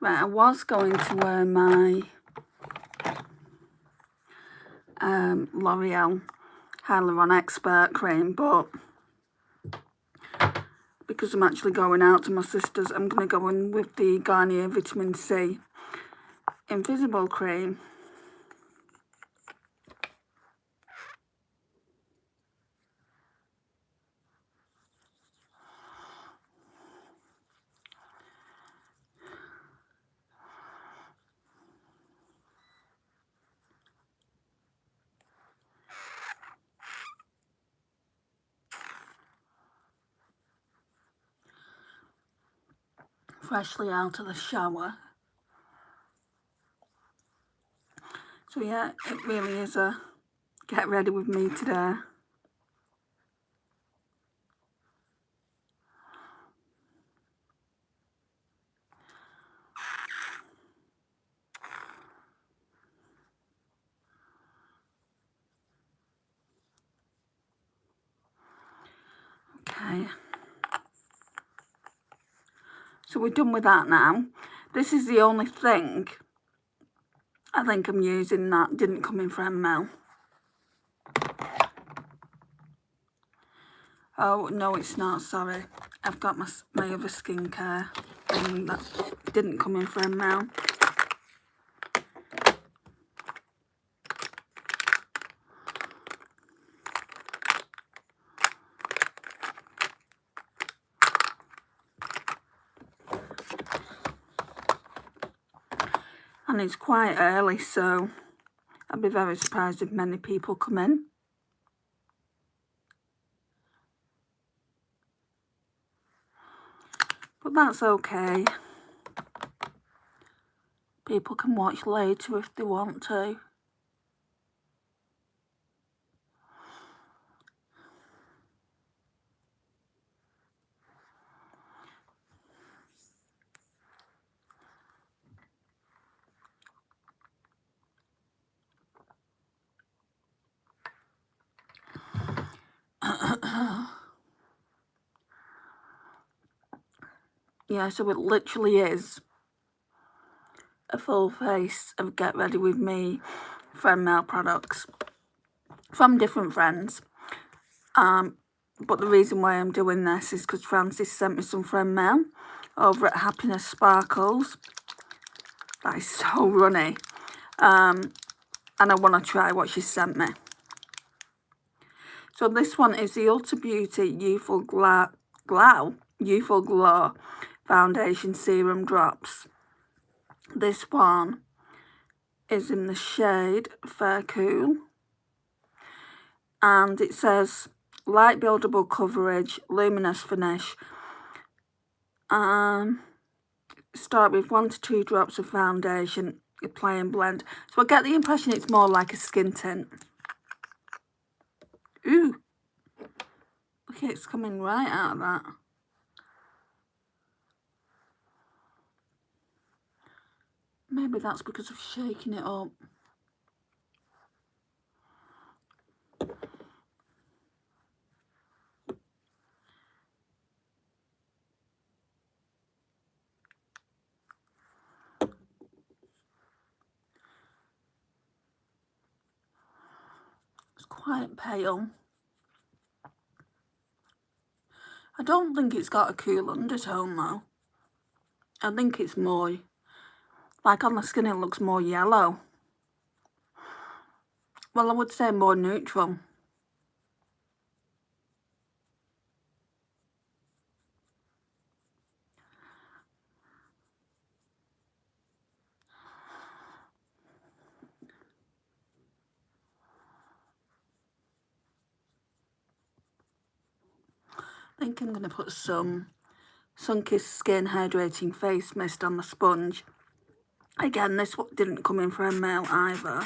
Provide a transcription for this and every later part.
Right, I was going to wear my L'Oreal Hyalauronic Expert Cream, but because I'm actually going out to my sister's, I'm going to go in with the Garnier Vitamin C Invisible Cream. Freshly out of the shower. So yeah, it really is a get ready with me today. Okay. So we're done with that now. This is the only thing I think I'm using that didn't come in Friendmail. Oh, no, it's not, sorry. I've got my other skincare thing that didn't come in Friendmail. And it's quite early, so I'd be very surprised if many people come in. But that's okay. People can watch later if they want to. Yeah, so it literally is a full face of Get Ready With Me Friendmail products from different friends. But the reason why I'm doing this is because Francis sent me some Friendmail over at Happiness Sparkles. That is so runny. And I want to try what she sent me. So this one is the Ulta Beauty Youthful Glow Foundation Serum Drops. This one is in the shade Fair Cool. And it says light buildable coverage, luminous finish. Start with 1 to 2 drops of foundation, apply and blend. So I get the impression it's more like a skin tint. Ooh, look, it's coming right out of that. Maybe that's because of shaking it up. It's quite pale. I don't think it's got a cool undertone though. I think it's more, like on the skin it looks more yellow. Well, I would say more neutral. I think I'm going to put some Sunkissed Skin Hydrating Face Mist on the sponge. Again, this didn't come in Friendmail either.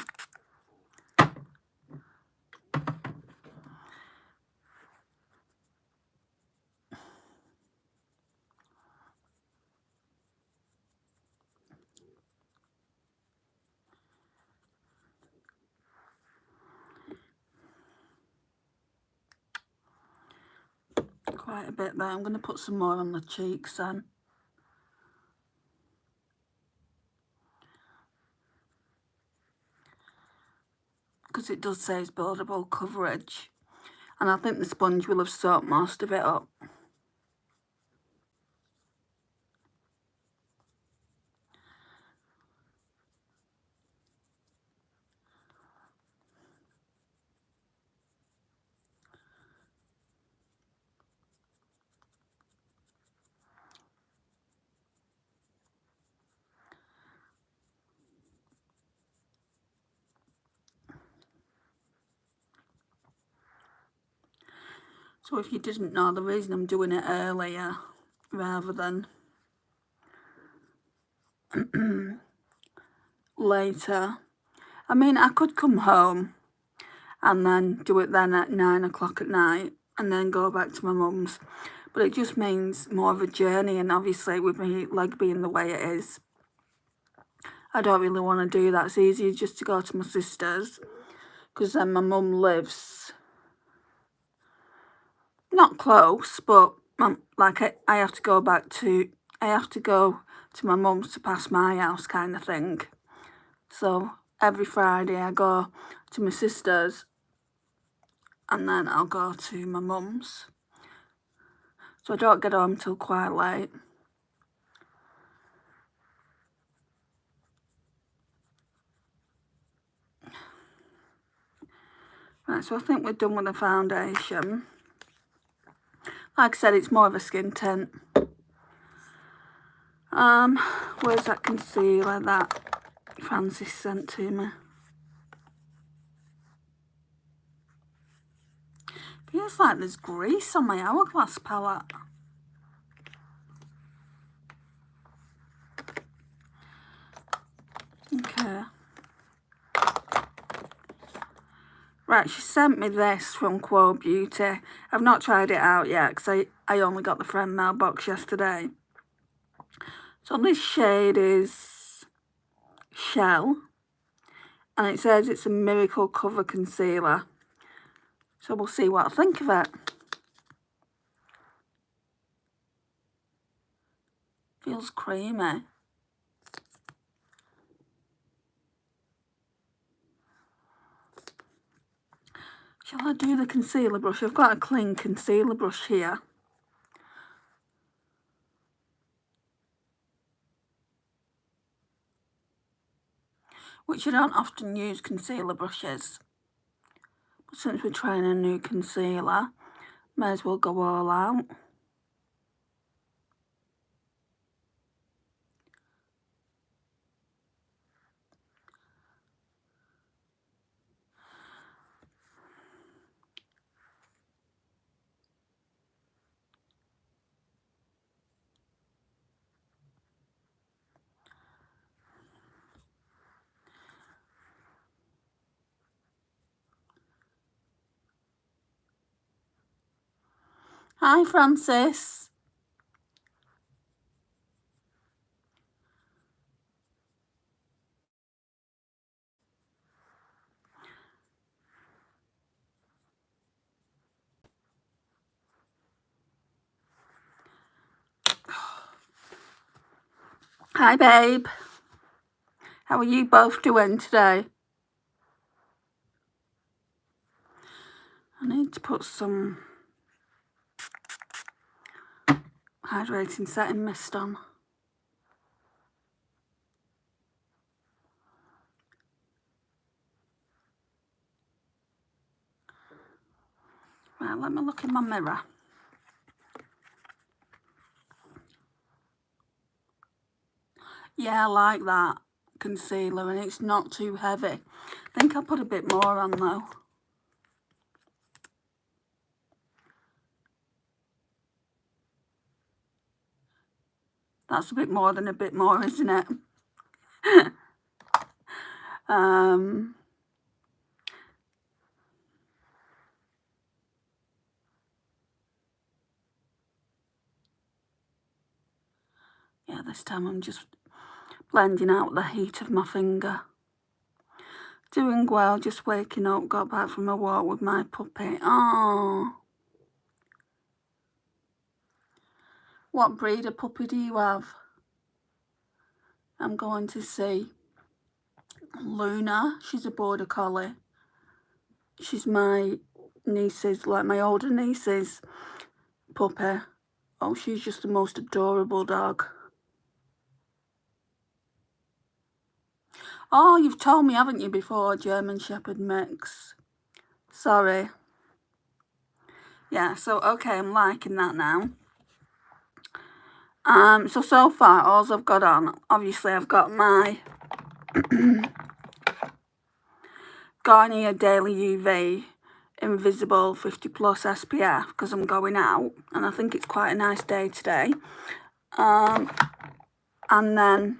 Quite a bit there. I'm going to put some more on the cheeks then. because it does say it's buildable coverage. And I think the sponge will have soaked most of it up. So if you didn't know, the reason I'm doing it earlier rather than later, I mean, I could come home and then do it then at 9 o'clock at night and then go back to my mum's, but it just means more of a journey, and obviously with my leg being the way it is, I don't really want to do that. It's easier just to go to my sister's, because then my mum lives not close, but like I have to go to my mum's to pass my house kind of thing. So every Friday I go to my sister's and then I'll go to my mum's. So I don't get home till quite late. Right, so I think we're done with the foundation. Like I said, it's more of a skin tint. Where's that concealer that Francis sent to me? Feels like there's grease on my Hourglass palette. Okay. Right, she sent me this from Quo Beauty. I've not tried it out yet because I only got the Friendmail box yesterday. So this shade is Shell. And it says it's a Miracle Cover Concealer. So we'll see what I think of it. Feels creamy. Shall I do the concealer brush? I've got a clean concealer brush here. Which I don't often use concealer brushes. But since we're trying a new concealer, may as well go all out. Hi, Francis. Hi, babe. How are you both doing today? I need to put some hydrating setting mist on. Right, let me look in my mirror. Yeah, I like that concealer, and it's not too heavy. I think I'll put a bit more on though. That's a bit more than a bit more, isn't it? Yeah, this time I'm just blending out the heat of my finger. Doing well, just waking up, got back from a walk with my puppy. Oh. What breed of puppy do you have? I'm going to see Luna. She's a border collie. She's my niece's, like my older niece's puppy. Oh, she's just the most adorable dog. Oh, you've told me, haven't you, before, German Shepherd mix. Sorry. Yeah, so, okay, I'm liking that now. So far, all I've got on, obviously, I've got my Garnier Daily UV Invisible 50 Plus SPF, because I'm going out, and I think it's quite a nice day today. And then,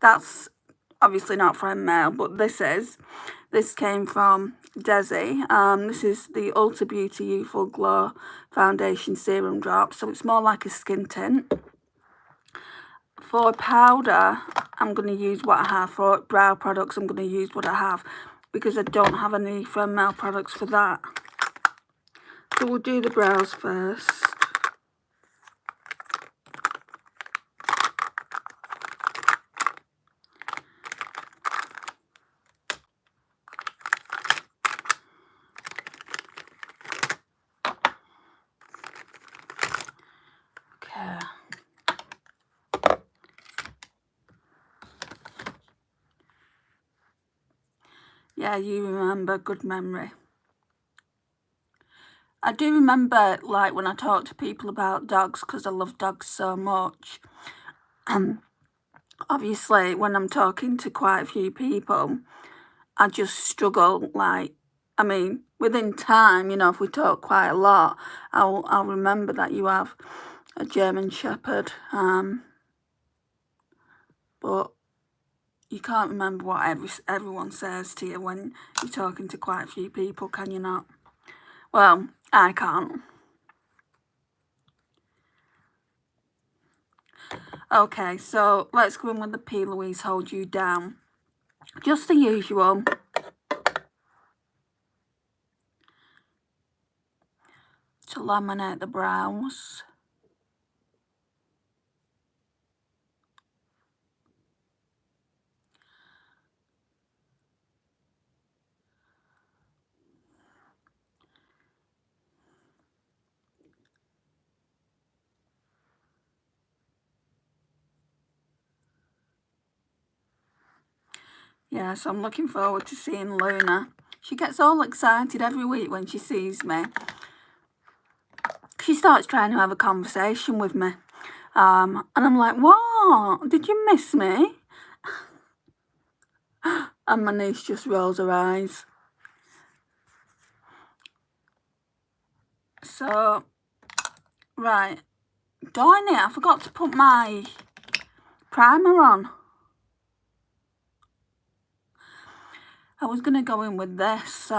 that's obviously not Friendmail, but this came from Decay. This is the Ulta Beauty Youthful Glow Foundation Serum Drop, so it's more like a skin tint. For powder, I'm going to use what I have. For brow products, I'm going to use what I have, because I don't have any Friendmail products for that. So we'll do the brows first. Okay. Yeah, you remember, good memory. I do remember, like, when I talk to people about dogs, because I love dogs so much. Obviously, when I'm talking to quite a few people, I just struggle, like, I mean, within time, you know, if we talk quite a lot, I'll remember that you have a German Shepherd, but you can't remember what everyone says to you when you're talking to quite a few people, can you not? Well, I can't. Okay, so let's go in with the Plouise Hold You Down. Just the usual. To laminate the brows. Yeah, so I'm looking forward to seeing Luna. She gets all excited every week when she sees me. She starts trying to have a conversation with me. And I'm like, what? Did you miss me? And my niece just rolls her eyes. So, right. Darn it, I forgot to put my primer on. I was going to go in with this,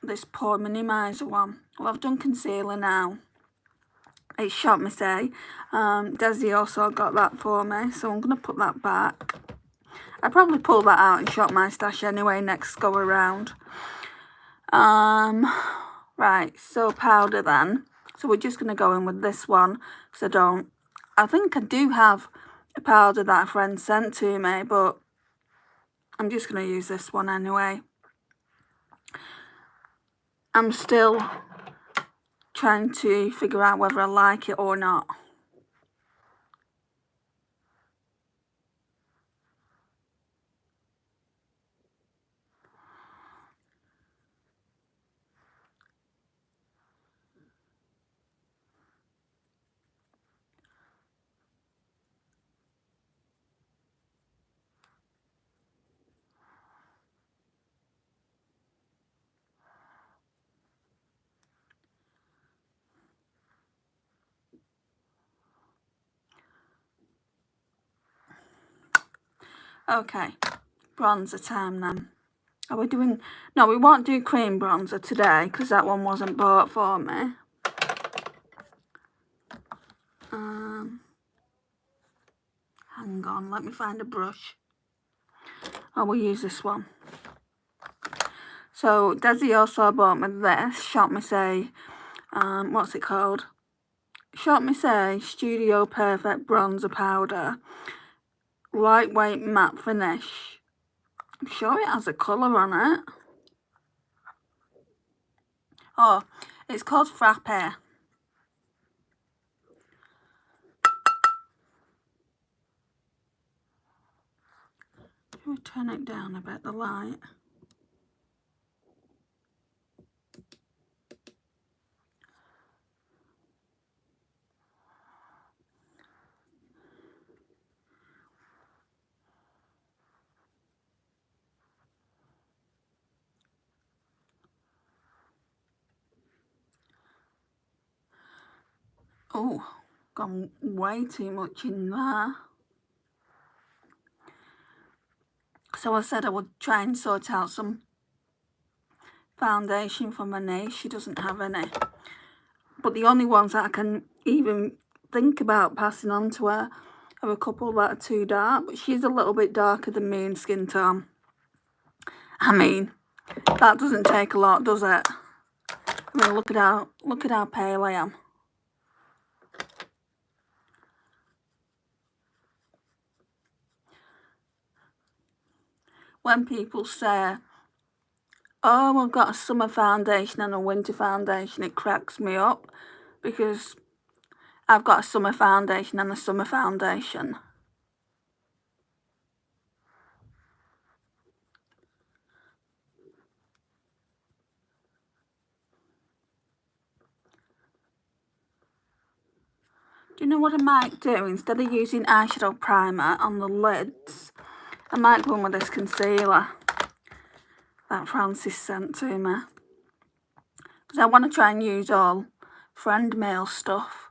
this pore minimizer one. Well, I've done concealer now. It's Shot Me Say. Decay also got that for me, so I'm going to put that back. I probably pull that out and shop my stash anyway next go around. Right, so powder then. So we're just going to go in with this one, because I think I do have a powder that a friend sent to me, but I'm just going to use this one anyway. I'm still trying to figure out whether I like it or not. Okay, bronzer time then. Are we doing... No, we won't do cream bronzer today because that one wasn't bought for me. Hang on, let me find a brush. Oh, we'll use this one. So, Decay also bought me this. Shot Me Say, what's it called? Shot Me Say Studio Perfect Bronzer Powder. Lightweight matte finish. I'm sure it has a colour on it. Oh, it's called Frappe. Can we turn it down a bit, the light? Oh, gone way too much in there. So I said I would try and sort out some foundation for my niece. She doesn't have any. But the only ones that I can even think about passing on to her are a couple that are too dark. But she's a little bit darker than me in skin tone. I mean, that doesn't take a lot, does it? I mean, look at how pale I am. When people say, oh, I've got a summer foundation and a winter foundation, it cracks me up, because I've got a summer foundation and a summer foundation. Do you know what I might do? Instead of using eyeshadow primer on the lids, I might go in with this concealer that Francis sent to me. Because I want to try and use all Friendmail stuff.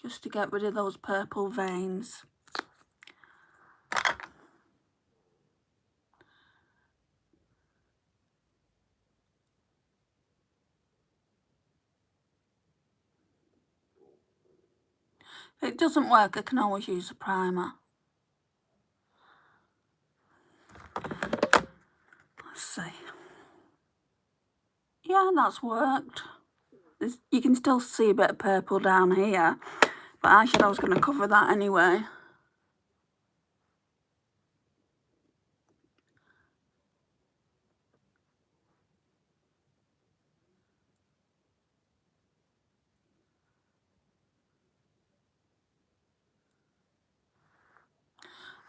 Just to get rid of those purple veins. If it doesn't work, I can always use a primer. Let's see. Yeah, that's worked. You can still see a bit of purple down here, but eyeshadow's going to cover that anyway.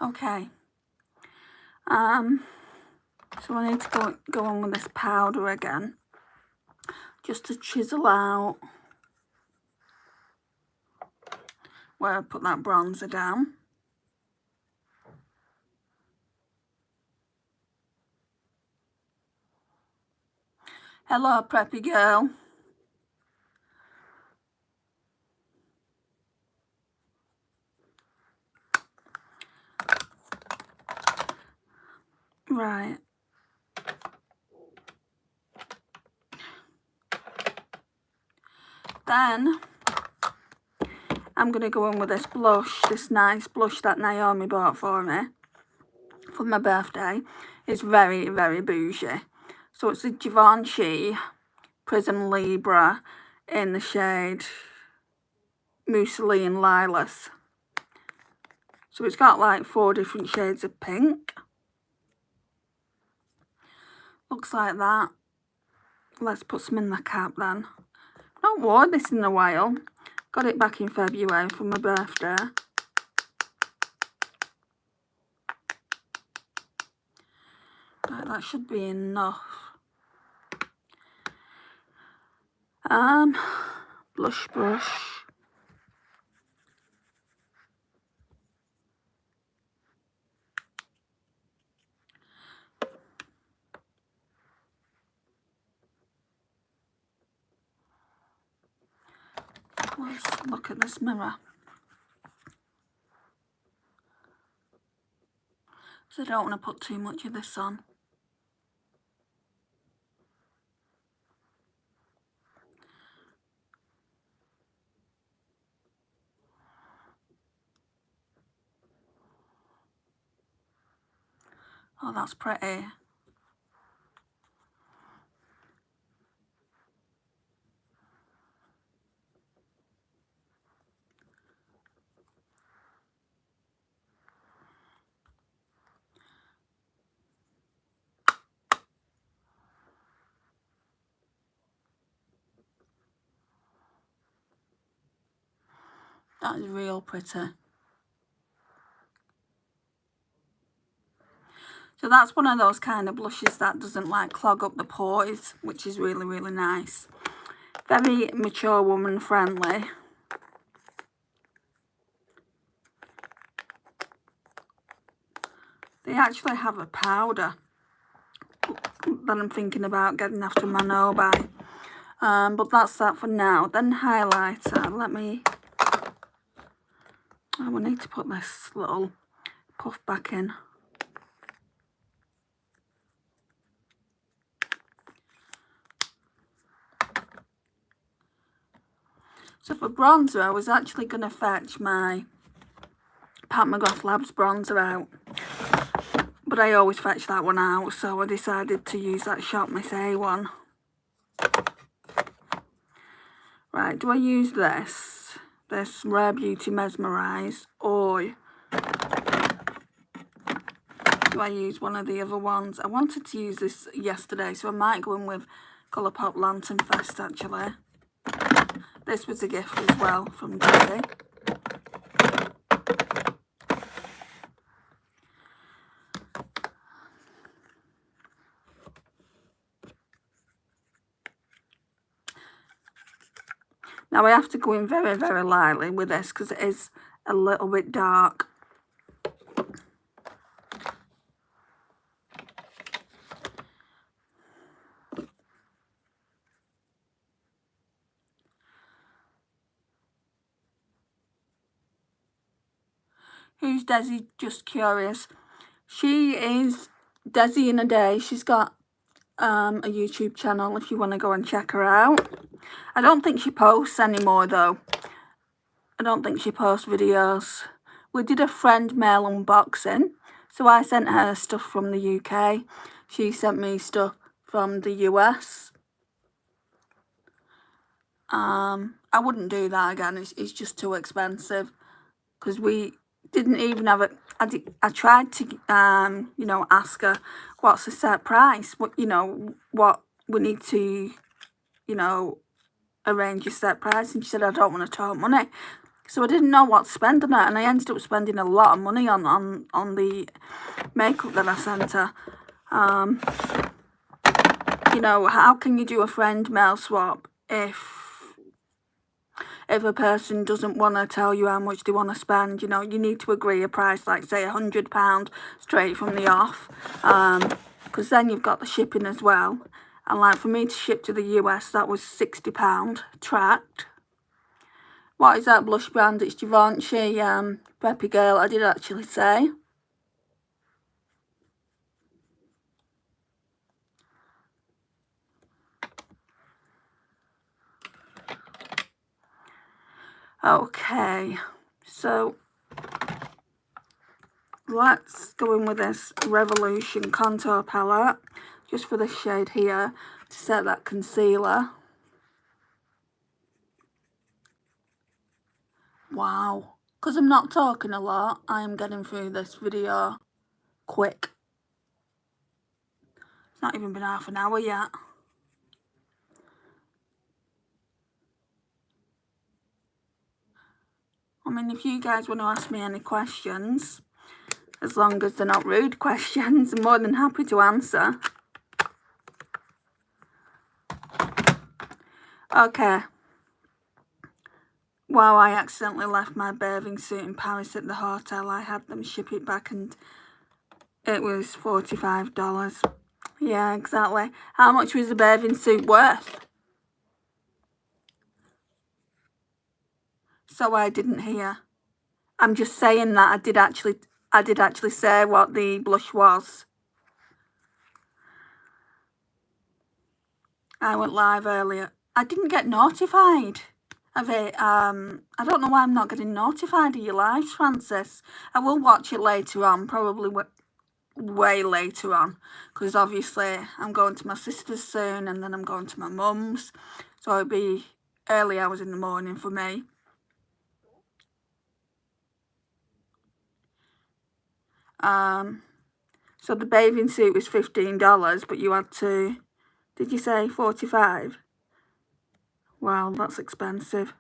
Okay. So I need to go on with this powder again, just to chisel out where I put that bronzer down. Hello, preppy girl. Right. Then I'm going to go in with this blush, this nice blush that Naomi bought for me for my birthday. It's very, very bougie. So it's a Givenchy Prisme Libre in the shade Mousseline Lilacs. So it's got like 4 different shades of pink. Looks like that. Let's put some in the cap then. I've not worn this in a while. Got it back in February for my birthday. Right, that should be enough. Blush brush. Let's look at this mirror. So I don't want to put too much of this on. Oh, that's pretty. That is real pretty. So that's one of those kind of blushes that doesn't like clog up the pores, which is really, really nice. Very mature woman friendly. They actually have a powder that I'm thinking about getting after my no by. But that's that for now. Then highlighter. Let me... Oh, we need to put this little puff back in. So for bronzer, I was actually going to fetch my Pat McGrath Labs bronzer out. But I always fetch that one out, so I decided to use that Shop Miss A one. Right, do I use this Rare Beauty Mesmerize, or do I use one of the other ones? I wanted to use this yesterday, so I might go in with Colourpop Lantern Fest actually. This was a gift as well from Decay. Now I have to go in very, very lightly with this because it is a little bit dark. Who's Desi? Just curious. She is Desi in a Day. She's got a YouTube channel if you want to go and check her out. I don't think she posts anymore though. I don't think she posts videos. We did a Friendmail unboxing. So I sent her stuff from the UK. She sent me stuff from the US. I wouldn't do that again. It's just too expensive. Because we didn't even have it. I tried to, you know, ask her what's the set price. What, you know, what we need to, you know, arrange your set price. And she said, I don't want to talk money. So I didn't know what to spend on it. And I ended up spending a lot of money on the makeup that I sent her. You know, how can you do a Friendmail swap if a person doesn't want to tell you how much they want to spend? You know, you need to agree a price, like say £100 straight from the off, because then you've got the shipping as well. And like for me to ship to the US, that was £60 tracked. What is that blush brand? It's Givenchy, Preppy Girl, I did actually say. Okay, so let's go in with this Revolution contour palette, just for this shade here, to set that concealer. Wow, because I'm not talking a lot, I am getting through this video quick. It's not even been half an hour yet. I mean, if you guys want to ask me any questions, as long as they're not rude questions, I'm more than happy to answer. Okay. Wow, I accidentally left my bathing suit in Paris at the hotel. I had them ship it back and it was $45. Yeah, exactly. How much was the bathing suit worth? So I didn't hear. I'm just saying that I did actually say what the blush was. I went live earlier. I didn't get notified of it. I don't know why I'm not getting notified of your lives, Francis. I will watch it later on, probably way later on, because obviously I'm going to my sister's soon and then I'm going to my mum's. So it'll be early hours in the morning for me. So the bathing suit was $15, but you had to, did you say 45? Wow, that's expensive.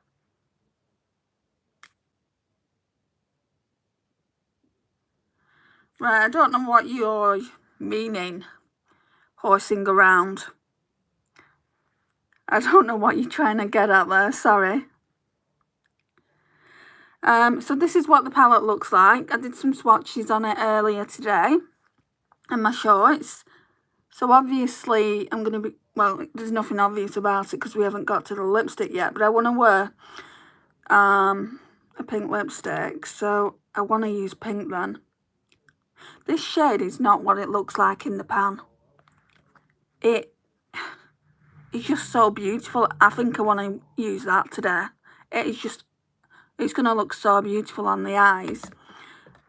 Right, I don't know what you're meaning, horsing around. I don't know what you're trying to get at there, sorry. So this is what the palette looks like. I did some swatches on it earlier today in my shorts. So obviously I'm going to be, well, there's nothing obvious about it because we haven't got to the lipstick yet, but I want to wear a pink lipstick, so I want to use pink then. This shade is not what it looks like in the pan. It is just so beautiful. I think I want to use that today. It is just, it's going to look so beautiful on the eyes.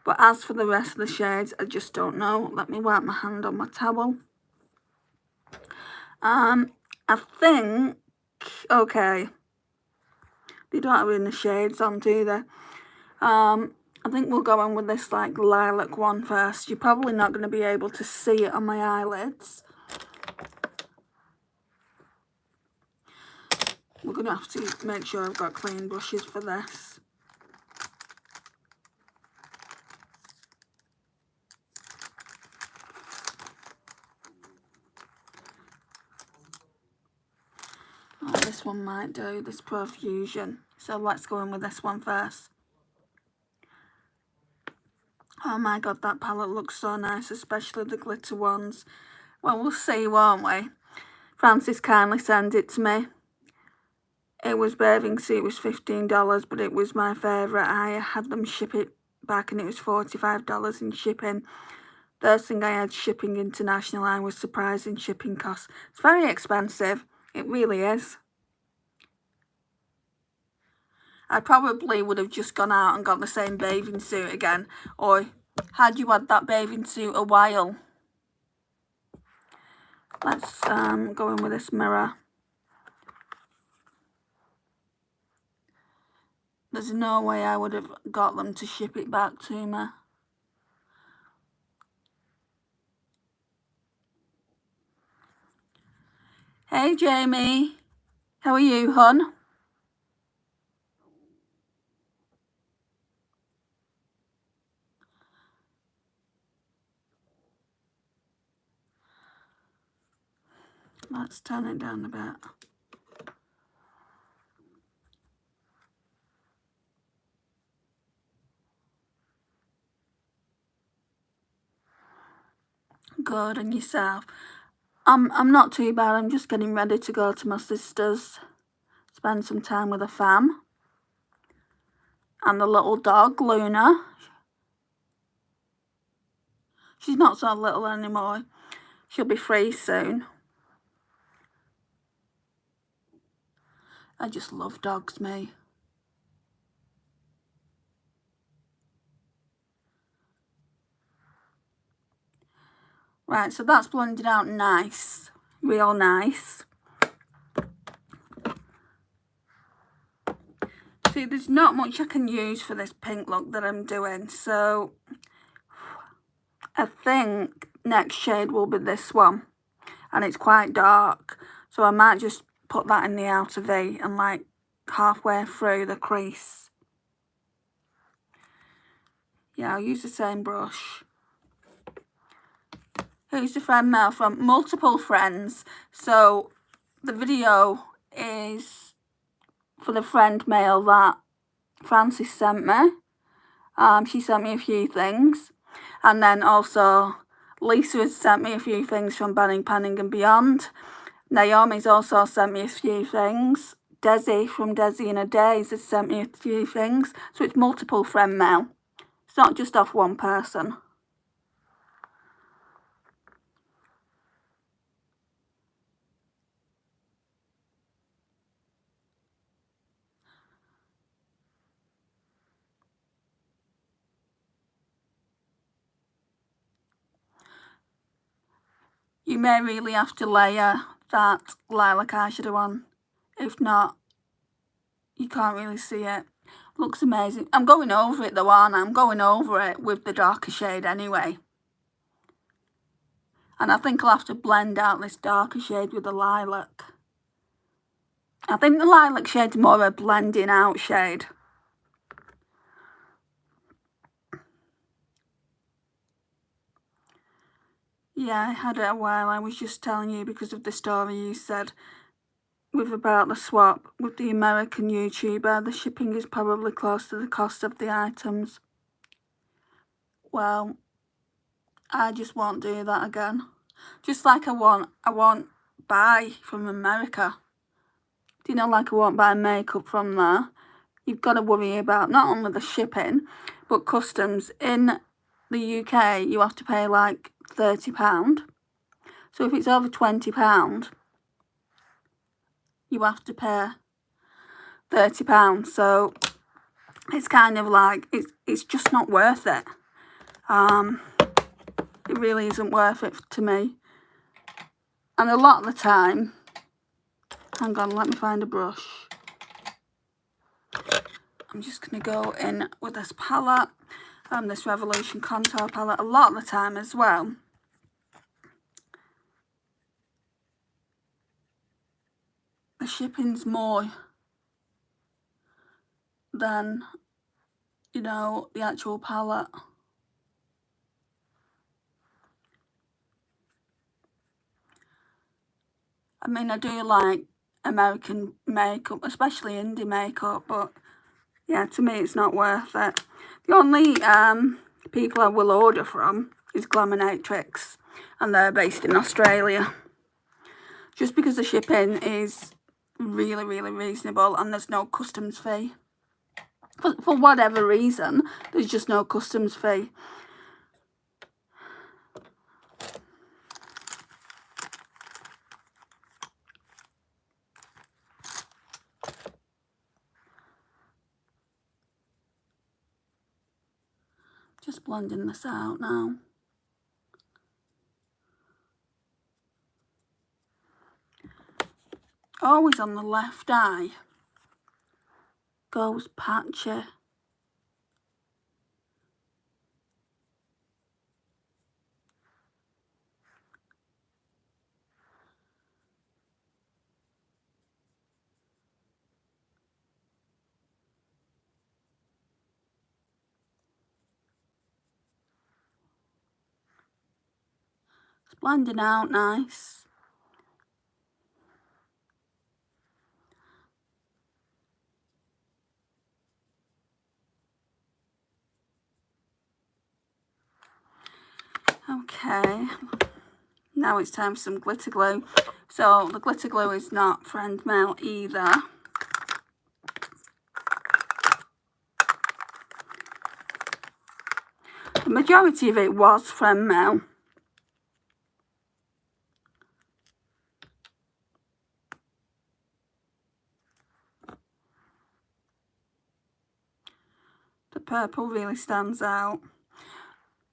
But as for the rest of the shades, I just don't know. Let me wipe my hand on my towel. I think, okay, they don't have any shades on, do they? I think we'll go on with this like lilac one first. You're probably not going to be able to see it on my eyelids. We're going to have to make sure I've got clean brushes for this. Oh, this one might do, this Profusion. So let's go in with this one first. Oh my god, that palette looks so nice, especially the glitter ones. Well, we'll see, won't we? Francis kindly sent it to me. It was bathing suit, it was $15, but it was my favourite. I had them ship it back and it was $45 in shipping. First thing I had shipping international, I was surprised in shipping costs. It's very expensive, it really is. I probably would have just gone out and got the same bathing suit again. Or had you had that bathing suit a while? Let's go in with this mirror. There's no way I would have got them to ship it back to me. Hey Jamie, how are you, hon? Let's turn it down a bit. Good, and yourself? I'm not too bad. I'm just getting ready to go to my sister's, spend some time with a fam and the little dog Luna. She's not so little anymore. She'll be 3 soon. I just love dogs, me. Right, so that's blended out nice, real nice. See, there's not much I can use for this pink look that I'm doing, so I think next shade will be this one, and it's quite dark, so I might just put that in the outer V and like halfway through the crease. Yeah, I'll use the same brush. Who's the Friendmail from? Multiple friends. So the video is for the Friendmail that Francis sent me. She sent me a few things. And then also Lisa has sent me a few things from Banning, Panning and Beyond. Naomi's also sent me a few things. Desi from Desi in a Days has sent me a few things. So it's multiple Friendmail. It's not just off one person. You may really have to layer that lilac eyeshadow on. If not, you can't really see it. Looks amazing. I'm going over it though, aren't I? I'm going over it with the darker shade anyway. And I think I'll have to blend out this darker shade with the lilac. I think the lilac shade's more of a blending out shade. Yeah, I had it a while. I was just telling you because of the story you said about the swap with the American YouTuber. The shipping is probably close to the cost of the items. Well, I just won't do that again. Just like I won't buy from America. Do you know, like I won't buy makeup from there. You've got to worry about not only the shipping, but customs. In the UK, you have to pay like £30. So if it's over £20, you have to pay £30. So it's kind of like, it's just not worth it. It really isn't worth it to me. And a lot of the time, hang on, let me find a brush. I'm just going to go in with this palette, this Revolution contour palette. A lot of the time as well, the shipping's more than, you know, the actual palette. I mean, I do like American makeup, especially indie makeup, but yeah, to me it's not worth it. The only people I will order from is Glaminatrix, and they're based in Australia. Just because the shipping is really, really reasonable and there's no customs fee. For whatever reason, there's just no customs fee. Just blending this out now. Always on the left eye goes patchy. It's blending out nice. Okay, now it's time for some glitter glue. So the glitter glue is not Friendmail either. The majority of it was Friendmail. The purple really stands out.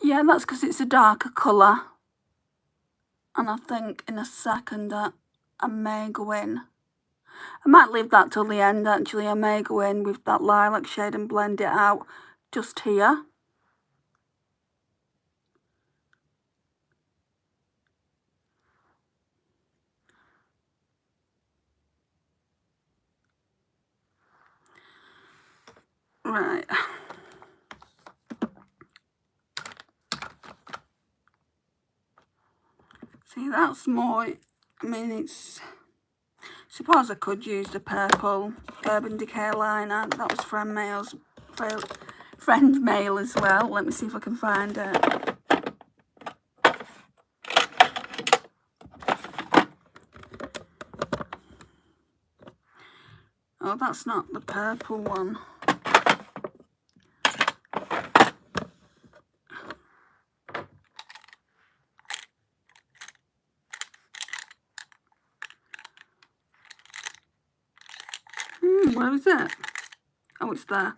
Yeah, that's because it's a darker colour. And I think in a second that I may go in. I might leave that till the end actually. I may go in with that lilac shade and blend it out just here. Right. See, that's more, I mean, it's, suppose I could use the purple Urban Decay liner. That was Friendmail as well. Let me see if I can find it. Oh, that's not the purple one. Where is it? Oh, it's there.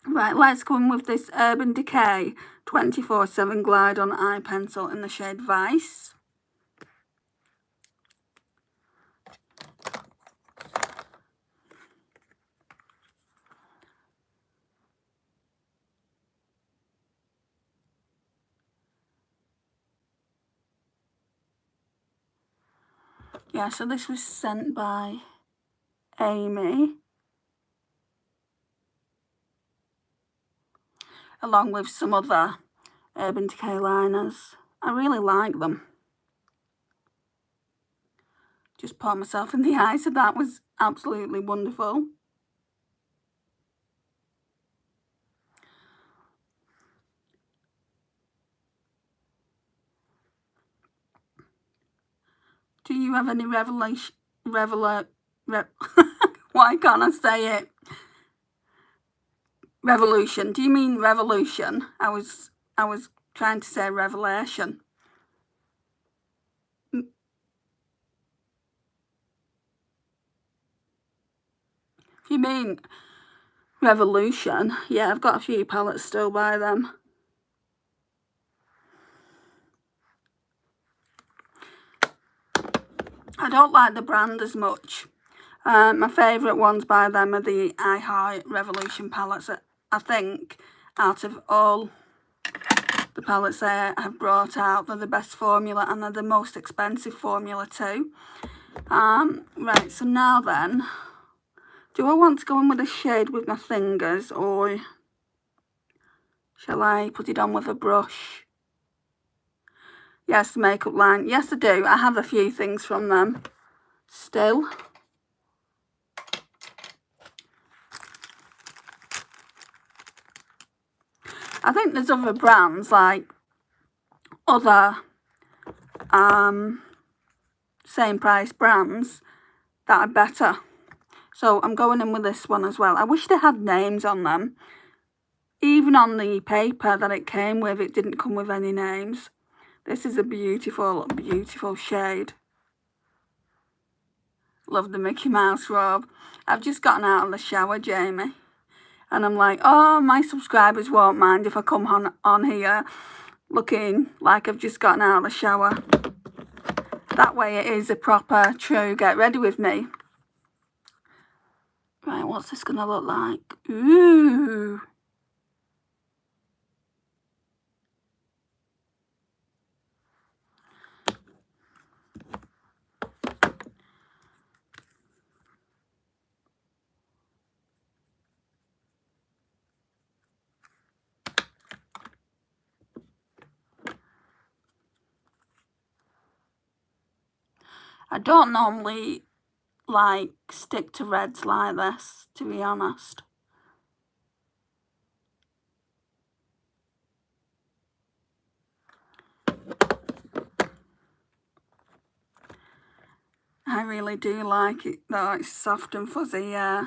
Right, let's go in with this Urban Decay 24/7 Glide on Eye Pencil in the shade Vice. Yeah, so this was sent by Amy. along with some other Urban Decay liners. I really like them. Just poured myself in the eye, so that was absolutely wonderful. Do you have any why can't I say it? Revolution. Do you mean revolution? I was trying to say revelation. If you mean revolution, yeah, I've got a few palettes still by them. I don't like the brand as much. My favourite ones by them are the I Heart Revolution palettes. I think out of all the palettes they have brought out, they're the best formula and they're the most expensive formula too. Right, so now then, do I want to go in with a shade with my fingers, or shall I put it on with a brush? Yes, the makeup line. Yes, I do. I have a few things from them still. I think there's other brands, like other same price brands that are better. So I'm going in with this one as well. I wish they had names on them. Even on the paper that it came with, it didn't come with any names. This is a beautiful, beautiful shade. Love the Mickey Mouse robe. I've just gotten out of the shower, Jamie. And I'm like, oh, my subscribers won't mind if I come on here looking like I've just gotten out of the shower. That way it is a proper, true get ready with me. Right, what's this going to look like? Ooh. I don't normally like stick to reds like this, to be honest. I really do like it though, it's soft and fuzzy, yeah.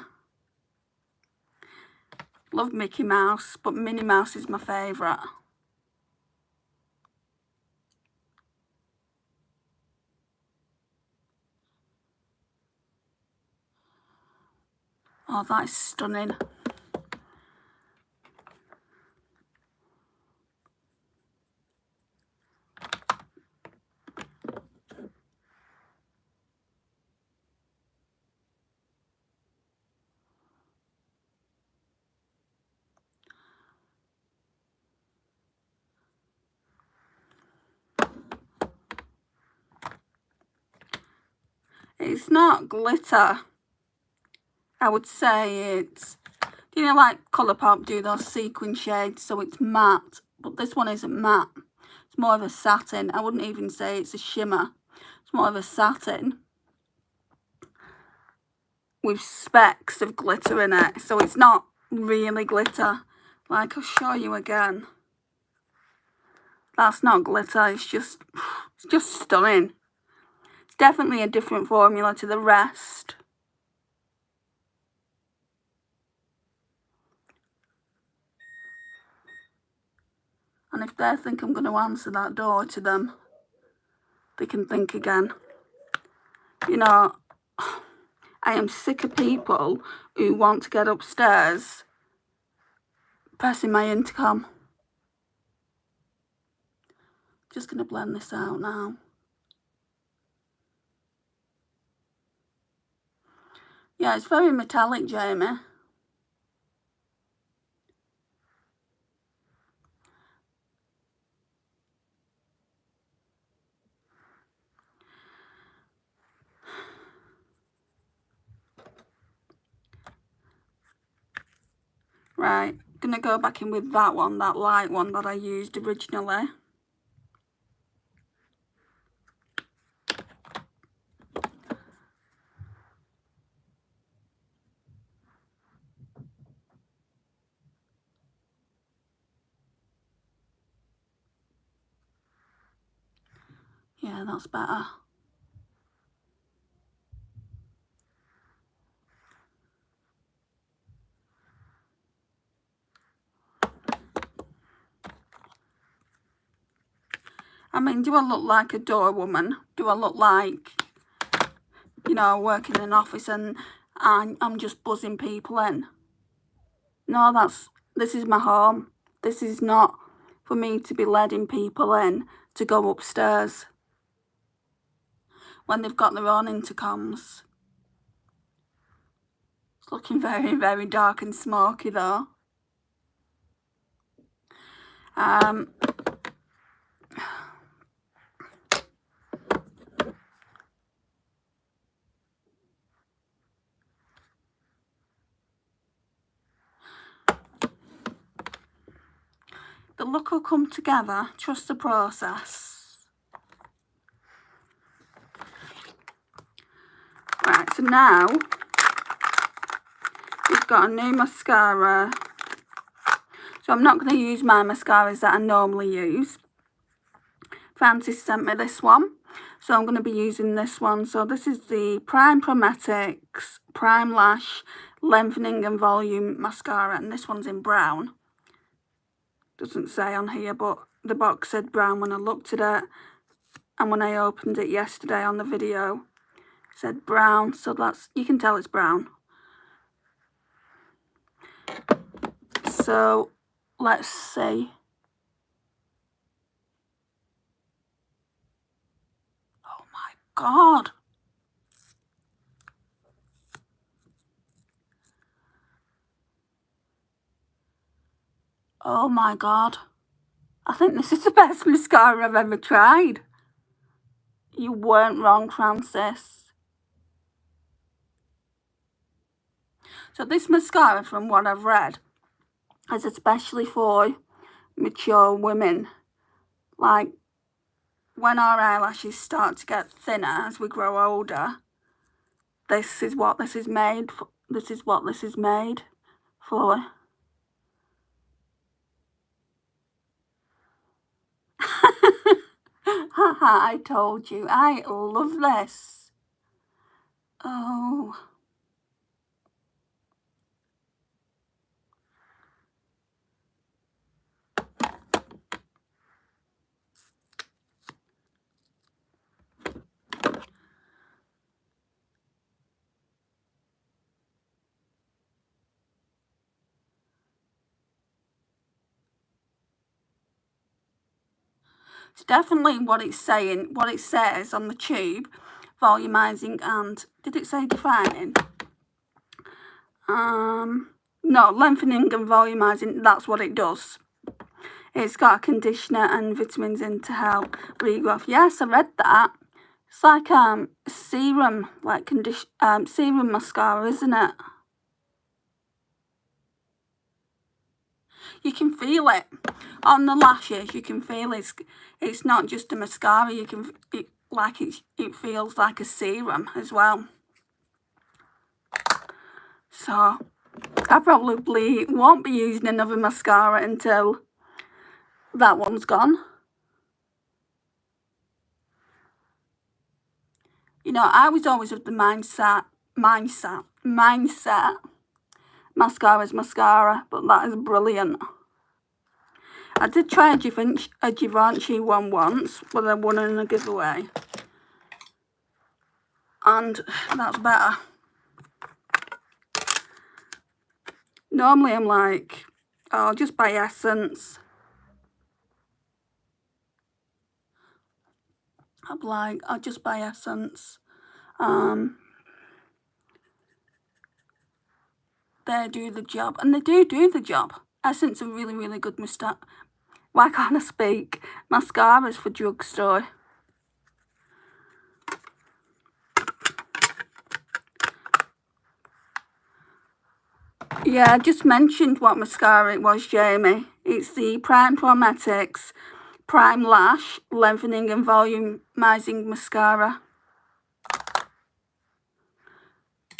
Love Mickey Mouse, but Minnie Mouse is my favourite. Oh, that is stunning. It's not glitter. I would say it's, you know, like Colourpop do those sequin shades, so it's matte. But this one isn't matte. It's more of a satin. I wouldn't even say it's a shimmer. It's more of a satin with specks of glitter in it. So it's not really glitter. Like, I'll show you again. That's not glitter. It's just stunning. It's definitely a different formula to the rest. And if they think I'm going to answer that door to them, they can think again. You know, I am sick of people who want to get upstairs pressing my intercom. Just going to blend this out now. Yeah, it's very metallic, Jamie. Right, going to go back in with that one, that light one that I used originally. Yeah, that's better. I mean, do I look like a door woman? Do I look like, you know, I work in an office and I'm just buzzing people in? No, this is my home. This is not for me to be letting people in to go upstairs when they've got their own intercoms. It's looking very, very dark and smoky though. The look will come together. Trust the process. Right, so now we've got a new mascara. So I'm not going to use my mascaras that I normally use. Francis sent me this one, so I'm going to be using this one. So this is the Prime Prometics Prime Lash Lengthening and Volume Mascara, and this one's in brown. Doesn't say on here, but the box said brown when I looked at it, and when I opened it yesterday on the video, it said brown, so that's, you can tell it's brown. So let's see. Oh my God. Oh my God. I think this is the best mascara I've ever tried. You weren't wrong, Francis. So this mascara, from what I've read, is especially for mature women. Like, when our eyelashes start to get thinner as we grow older, this is what this is made for. This is what this is made for. Haha, I told you. I love this. Oh. It's definitely what it's saying, what it says on the tube. Volumizing and, did it say defining? No, lengthening and volumizing, that's what it does. It's got a conditioner and vitamins in to help regrowth. Yes, I read that. It's like serum, like serum mascara, isn't it? You can feel it on the lashes. You can feel it's not just a mascara. You can it feels like a serum as well. So I probably won't be using another mascara until that one's gone. You know, I was always of the mindset, mascara's mascara, but that is brilliant. I did try a Givenchy one once, but I won in a giveaway, and that's better. Normally I'm like, oh, I'll just buy Essence. I'm like, I'll just buy Essence. They do the job, and they do the job. Essence are really, really good why can't I speak? Mascaras for drugstore. Yeah, I just mentioned what mascara it was, Jamie. It's the Prometics Prime Lash Lengthening and Volumising Mascara.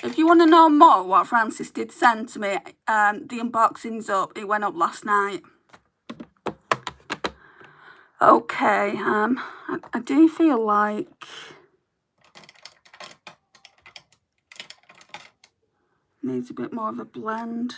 If you want to know more what Francis did send to me, the unboxing's up. It went up last night. Okay, I do feel like needs a bit more of a blend.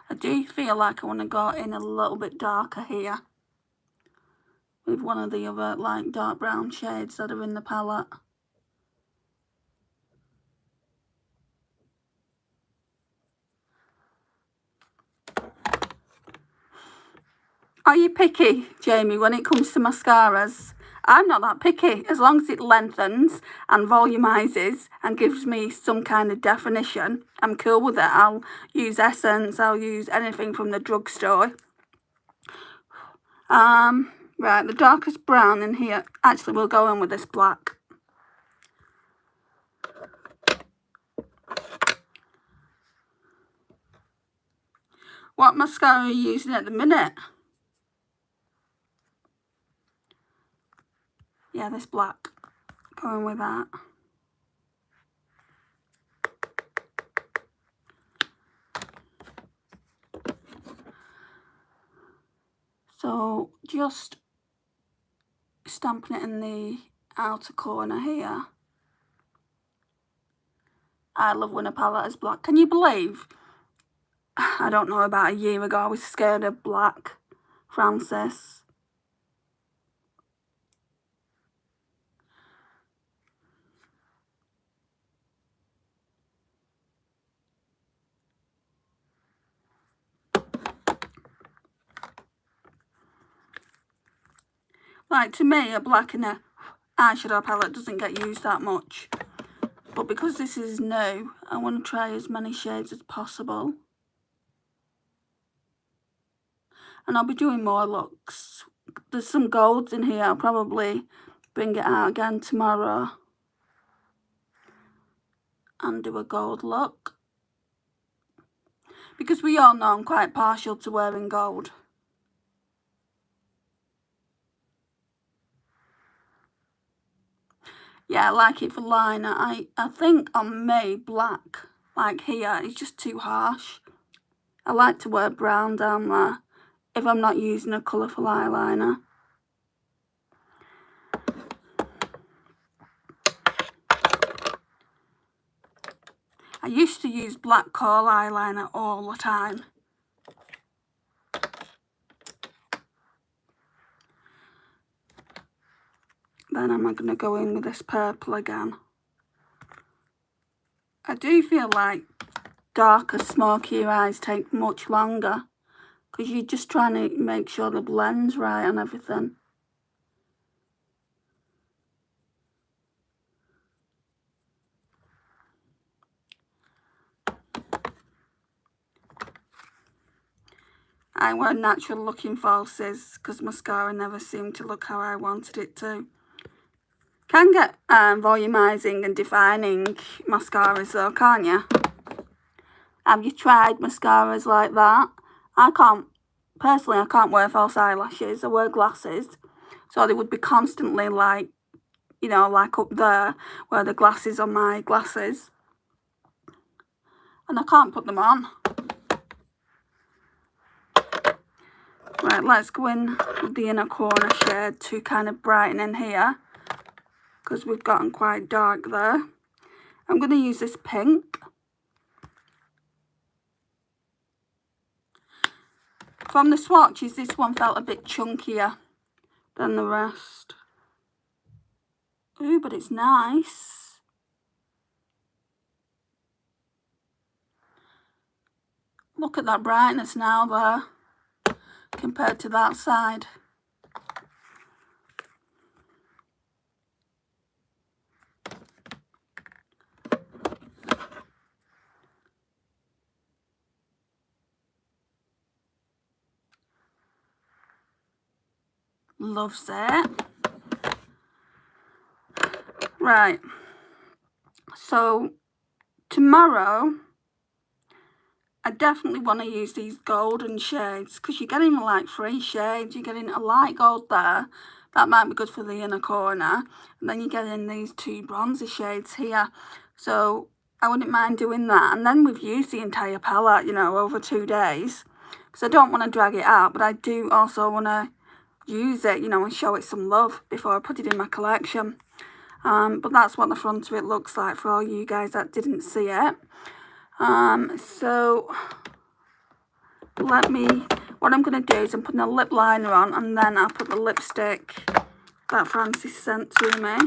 I do feel like I want to go in a little bit darker here with one of the other like dark brown shades that are in the palette. Are you picky, Jamie, when it comes to mascaras? I'm not that picky. As long as it lengthens and volumizes and gives me some kind of definition, I'm cool with it. I'll use Essence, I'll use anything from the drugstore. Right, the darkest brown in here. Actually, we'll go in with this black. What mascara are you using at the minute? Yeah, this black. Going with that. So, just stamping it in the outer corner here. I love when a palette is black. Can you believe? I don't know, about a year ago I was scared of black, Francis. Like, to me, a black in a eyeshadow palette doesn't get used that much. But because this is new, I want to try as many shades as possible. And I'll be doing more looks. There's some golds in here. I'll probably bring it out again tomorrow and do a gold look. Because we all know I'm quite partial to wearing gold. Yeah, I like it for liner. I think on me, black, like here, is just too harsh. I like to wear brown down there if I'm not using a colourful eyeliner. I used to use black kohl eyeliner all the time. Then I'm going to go in with this purple again. I do feel like darker, smokier eyes take much longer because you're just trying to make sure the blend's right and everything. I wear natural looking falsies because mascara never seemed to look how I wanted it to. Can get volumizing and defining mascaras though, can't you? Have you tried mascaras like that? Personally I can't wear false eyelashes. I wear glasses, so they would be constantly like, you know, like up there where the glasses on my glasses, and I can't put them on. Right, let's go in with the inner corner shade to kind of brighten in here because we've gotten quite dark there. I'm going to use this pink. From the swatches, this one felt a bit chunkier than the rest. Ooh, but it's nice. Look at that brightness now there compared to that side. loves it. Right, so tomorrow I definitely want to use these golden shades because you're getting like 3 shades. You're getting a light gold there, that might be good for the inner corner, and then you're getting these 2 bronzer shades here, so I wouldn't mind doing that. And then we've used the entire palette, you know, over 2 days, because I don't want to drag it out, but I do also want to use it, you know, and show it some love before I put it in my collection. But that's what the front of it looks like for all you guys that didn't see it. So what I'm going to do is I'm putting a lip liner on, and then I'll put the lipstick that Francis sent to me.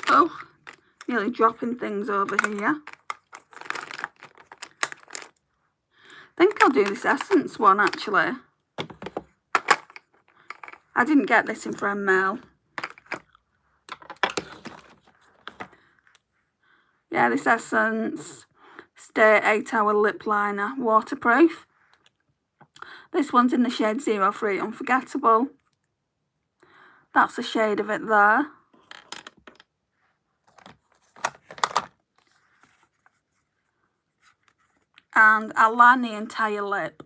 Oh, nearly dropping things over here. I think I'll do this Essence one actually. I didn't get this in Friendmail. Yeah, this Essence Stay 8-Hour Lip Liner, waterproof. This one's in the shade 03 Unforgettable. That's the shade of it there. And I'll line the entire lip.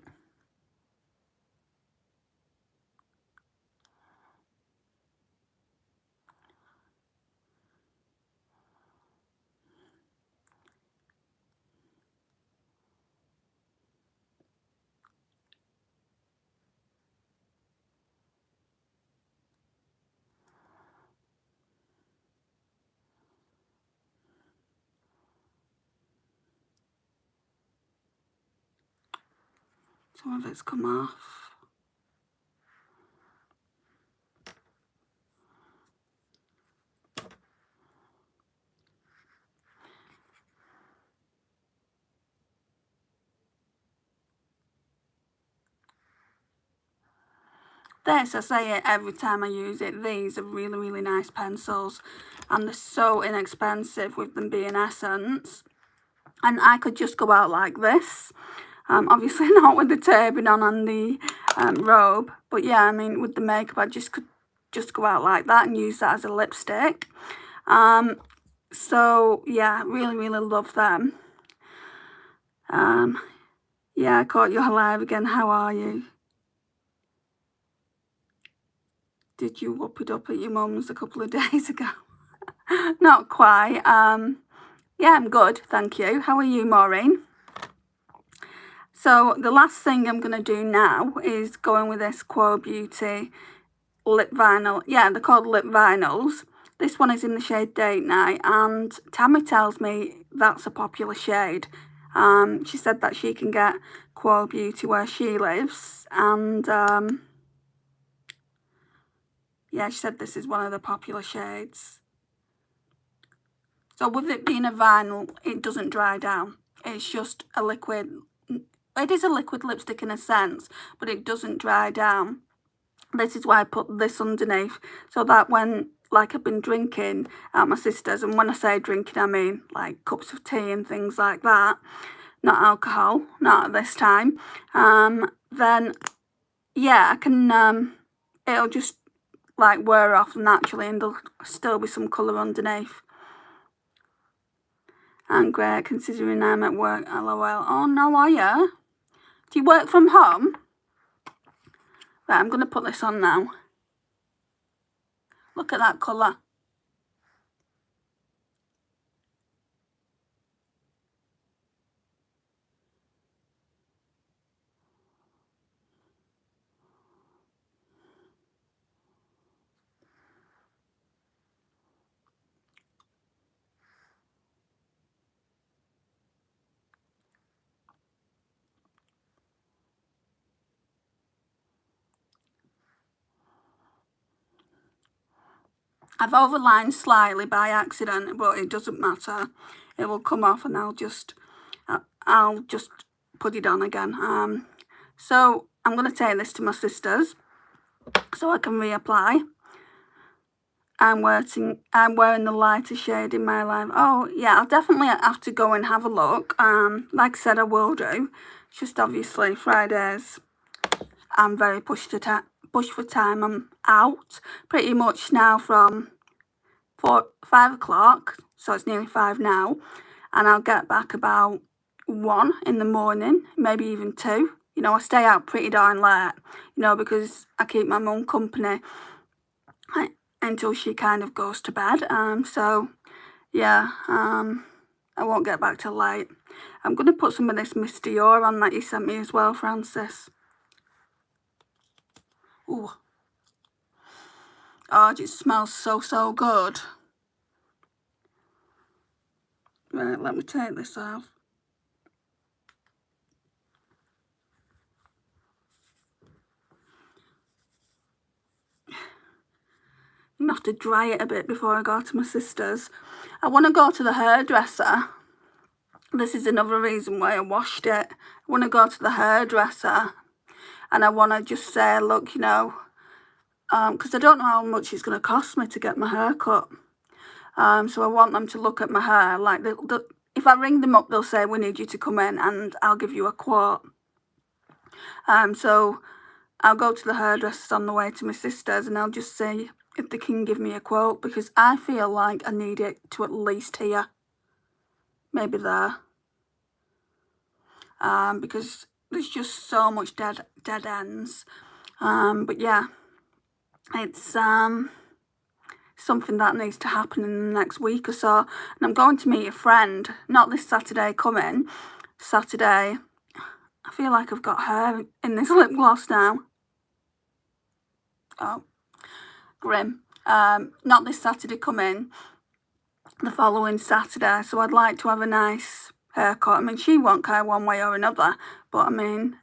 Some of it's come off. This, I say it every time I use it, these are really, really nice pencils. And they're so inexpensive with them being Essence. And I could just go out like this. Obviously not with the turban on and the robe. But yeah, I mean, with the makeup, I could just go out like that and use that as a lipstick. So yeah, really, really love them. Yeah, I caught you alive again. How are you? Did you whoop it up at your mum's a couple of days ago? Not quite. Yeah, I'm good, thank you. How are you, Maureen? So the last thing I'm going to do now is go in with this Quo Beauty lip vinyl. Yeah, they're called lip vinyls. This one is in the shade Date Night, and Tammy tells me that's a popular shade. She said that she can get Quo Beauty where she lives, and yeah, she said this is one of the popular shades. So with it being a vinyl, it doesn't dry down. It's just a liquid. It is a liquid lipstick in a sense, but it doesn't dry down. This is why I put this underneath, so that when, like, I've been drinking at my sister's, and when I say drinking, I mean like cups of tea and things like that, not alcohol, not at this time, then yeah, I can, it'll just like wear off naturally, and there'll still be some colour underneath. And great, considering I'm at work, lol. Oh no, are you? Do you work from home? Right, I'm going to put this on now. Look at that colour. I've overlined slightly by accident, but it doesn't matter. It will come off, and I'll just put it on again. So I'm going to take this to my sister's so I can reapply. I'm wearing the lighter shade in my line. Oh yeah, I'll definitely have to go and have a look. Like I said, I will do. It's just obviously Fridays, I'm very pushed for time. I'm out pretty much now from 5 o'clock, so it's nearly 5 now, and I'll get back about 1 in the morning, maybe even 2. You know, I stay out pretty darn late, you know, because I keep my mum company until she kind of goes to bed. So yeah, I won't get back till late. I'm going to put some of this Miss Dior on that you sent me as well, Francis. Ooh. Oh, it just smells so good. Right, let me take this off. I'm going to have to dry it a bit before I go to my sister's. I want to go to the hairdresser. This is another reason why I washed it. I want to go to the hairdresser and I want to just say, look, you know, because I don't know how much it's going to cost me to get my hair cut. So I want them to look at my hair. Like, if I ring them up, they'll say, we need you to come in and I'll give you a quote. So I'll go to the hairdressers on the way to my sister's and I'll just see if they can give me a quote, because I feel like I need it to at least here, maybe there, because there's just so much dead ends. But yeah, it's something that needs to happen in the next week or so. And I'm going to meet a friend, not this Saturday coming, Saturday. I feel like I've got hair in this lip gloss now. Oh, grim. Not this Saturday coming, the following Saturday. So I'd like to have a nice haircut. I mean, she won't care one way or another, but I mean,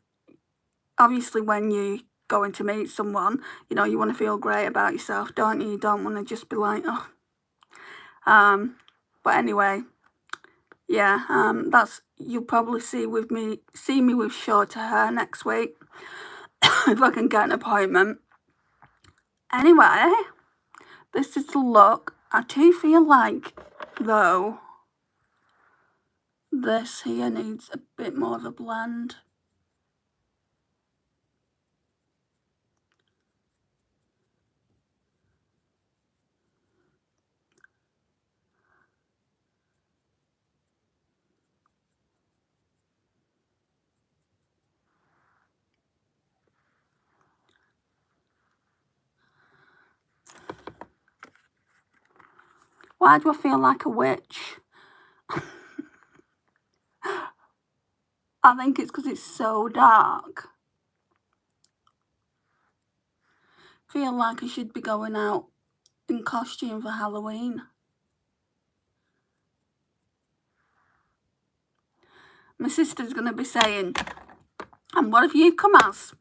obviously when you going to meet someone, you know, you want to feel great about yourself, don't you? You don't want to just be like, oh. But anyway, yeah, that's, you'll probably see me with shorter hair next week if I can get an appointment. Anyway, this is the look. I do feel like, though, this here needs a bit more of a blend. Why do I feel like a witch? I think it's because it's so dark. I feel like I should be going out in costume for Halloween. My sister's going to be saying, and what have you come as?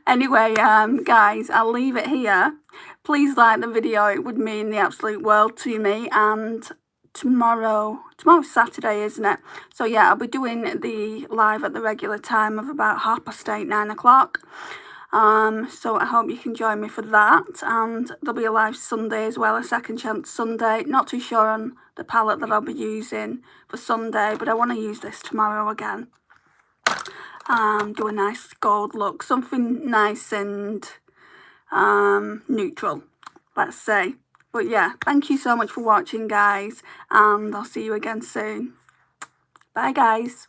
Anyway, guys, I'll leave it here. Please like the video. It would mean the absolute world to me. And tomorrow's Saturday, isn't it? So yeah, I'll be doing the live at the regular time of about 8:30, 9 o'clock. So I hope you can join me for that. And there'll be a live Sunday as well, a second chance Sunday. Not too sure on the palette that I'll be using for Sunday, but I want to use this tomorrow again. Do a nice gold look, something nice and neutral, let's say. But yeah, thank you so much for watching, guys, and I'll see you again soon. Bye, guys.